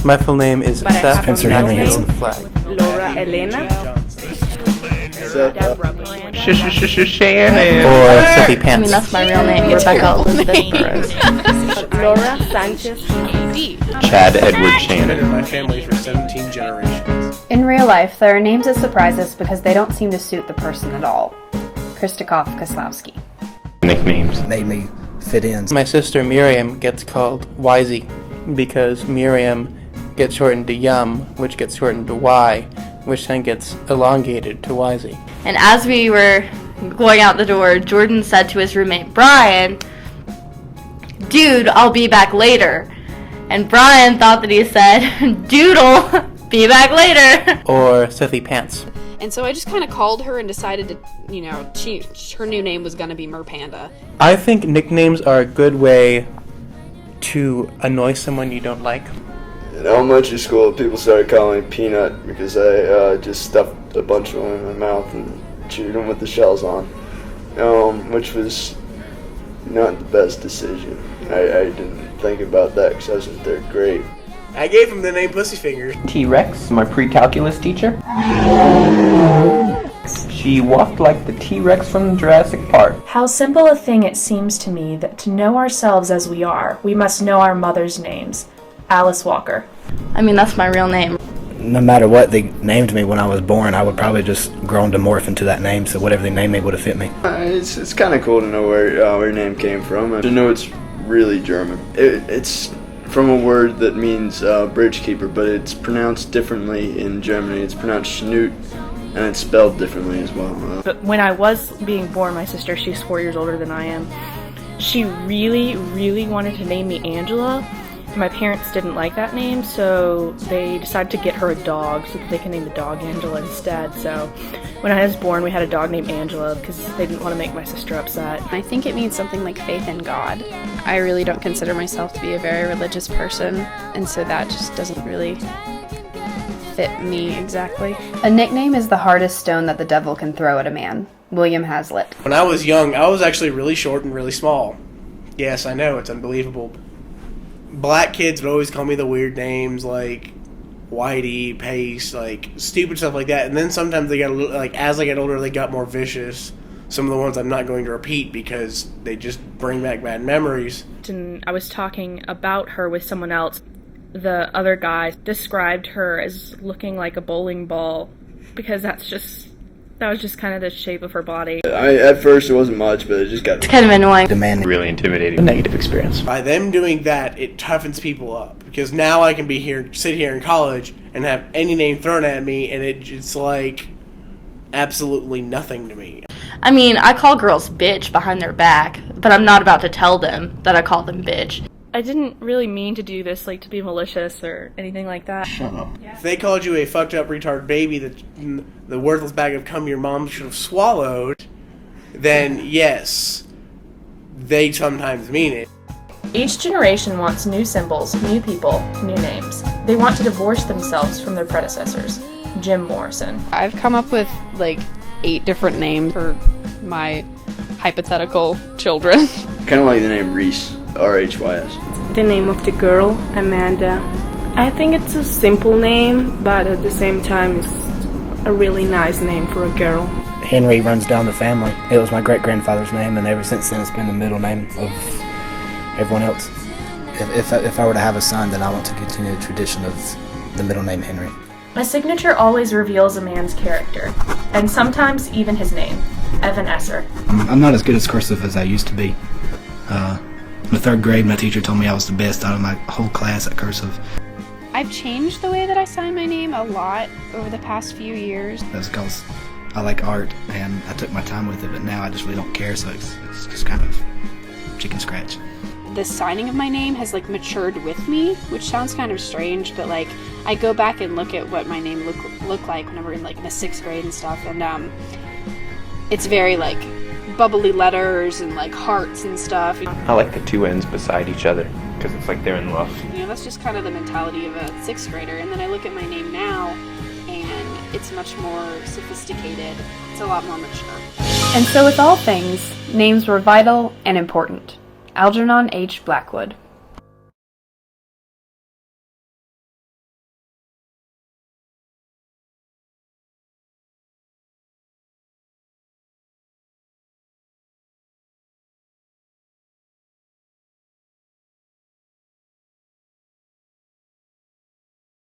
My full name is Seth Spencer Henry Hansen. Laura Elena. Shannon. Or Sophie Pants. I mean, that's my real name, Rebecca Elizabeth Perez. Laura Sanchez. Chad Edward Shannon. Been in my family for 17 generations. In real life, there are names that surprise us because they don't seem to suit the person at all. Kristikov Koslowski. Nicknames. Made me fit in. My sister Miriam gets called Wisey because Miriam gets shortened to Yum, which gets shortened to Y, which then gets elongated to Wisey. And as we were going out the door, Jordan said to his roommate, Brian, dude, I'll be back later. And Brian thought that he said, Doodle, be back later. Or Sophie Pants. And so I just kind of called her and decided to, her new name was going to be Merpanda. I think nicknames are a good way to annoy someone you don't like. In elementary school, people started calling me Peanut because I just stuffed a bunch of them in my mouth and chewed them with the shells on, which was not the best decision. I didn't think about that because I was in third grade. I gave him the name Pussyfinger. T-Rex, my pre-calculus teacher. She walked like the T-Rex from Jurassic Park. How simple a thing it seems to me that to know ourselves as we are, we must know our mother's names. Alice Walker. I mean, that's my real name. No matter what they named me when I was born, I would probably just grown to morph into that name, so whatever they named me would have fit me. It's kind of cool to know where your name came from. To know it's really German. It's from a word that means bridge keeper, but it's pronounced differently in Germany. It's pronounced Schnut, and it's spelled differently as well. But when I was being born, my sister, she's 4 years older than I am, she really, really wanted to name me Angela. My parents didn't like that name, so they decided to get her a dog so that they can name the dog Angela instead. So when I was born, we had a dog named Angela because they didn't want to make my sister upset. I think it means something like faith in God. I really don't consider myself to be a very religious person, and so that just doesn't really fit me exactly. A nickname is the hardest stone that the devil can throw at a man. William Hazlitt. When I was young, I was actually really short and really small. Yes, I know, it's unbelievable. Black kids would always call me the weird names like Whitey, Pace, like stupid stuff like that. And then sometimes they got a little, like as I got older, they got more vicious. Some of the ones I'm not going to repeat because they just bring back bad memories. And I was talking about her with someone else. The other guy described her as looking like a bowling ball because that was just kind of the shape of her body. At first it wasn't much, but it just got... It's kind of annoying. Demanding. Really intimidating. A negative experience. By them doing that, it toughens people up. Because now I can sit here in college and have any name thrown at me, and it's like absolutely nothing to me. I mean, I call girls bitch behind their back, but I'm not about to tell them that I call them bitch. I didn't really mean to do this, like, to be malicious or anything like that. Shut up. If they called you a fucked up retard baby that the worthless bag of cum your mom should have swallowed, then yes, they sometimes mean it. Each generation wants new symbols, new people, new names. They want to divorce themselves from their predecessors. Jim Morrison. I've come up with like 8 different names for my hypothetical children. Kind of like the name Reese, R-H-Y-S. The name of the girl, Amanda. I think it's a simple name, but at the same time it's a really nice name for a girl. Henry runs down the family. It was my great-grandfather's name, and ever since then it's been the middle name of everyone else. If I were to have a son, then I want to continue the tradition of the middle name Henry. A signature always reveals a man's character, and sometimes even his name. Evan Esser. I'm not as good as cursive as I used to be. In the 3rd grade, my teacher told me I was the best out of my whole class at cursive. I've changed the way that I sign my name a lot over the past few years. That's because I like art, and I took my time with it, but now I just really don't care, so it's just kind of chicken scratch. The signing of my name has like matured with me, which sounds kind of strange, but like I go back and look at what my name looked like when I were in like in the 6th grade and stuff, and it's very like bubbly letters and like hearts and stuff. I like the 2 ends beside each other because it's like they're in love. You know, that's just kind of the mentality of a 6th grader. And then I look at my name now, and it's much more sophisticated. It's a lot more mature. And so with all things, names were vital and important. Algernon H. Blackwood.